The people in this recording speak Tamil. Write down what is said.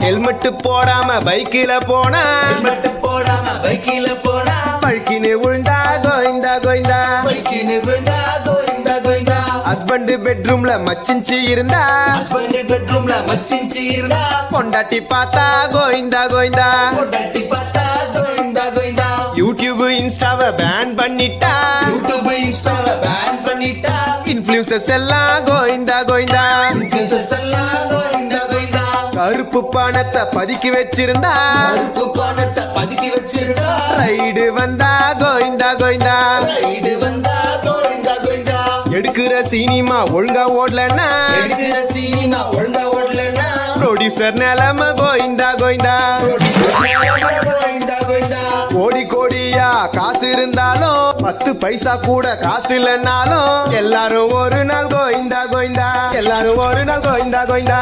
ஹெல்மெட் போடாம பைக்கில போனா பழுக்கினு விழுந்தா கோயிந்தா கோயிந்தா. ஹஸ்பண்ட் பெட்ரூம்ல மச்சிஞ்சி இருந்தா பொண்டாட்டி பார்த்தா கோயிந்தா கோயிந்தா. யூடியூப் இன்ஸ்டாவை பேன் பண்ணிட்டா இன்ஃப்ளூயன்சர்ஸ் எல்லாம் கோயிந்தா கோயிந்தா. கருப்பு பணத்தை பதுக்கி வச்சிருந்தா ரைடு வந்தா கோயிந்தா கோயிந்தா. எடுக்கிற சினிமா ஒழுங்கா ஓடலன்னா ப்ரொடியூசர் நிலைமை கோயிந்தா கோயிந்தா. கோடி கோடியா காசு இருந்தாலும் 10 பைசா கூட காசு இல்லைன்னாலும் எல்லாரும் ஒரு நாள் கோயிந்தா கோயிந்தா. எல்லாரும் ஒரு நாள் கோயிந்தா கோயிந்தா.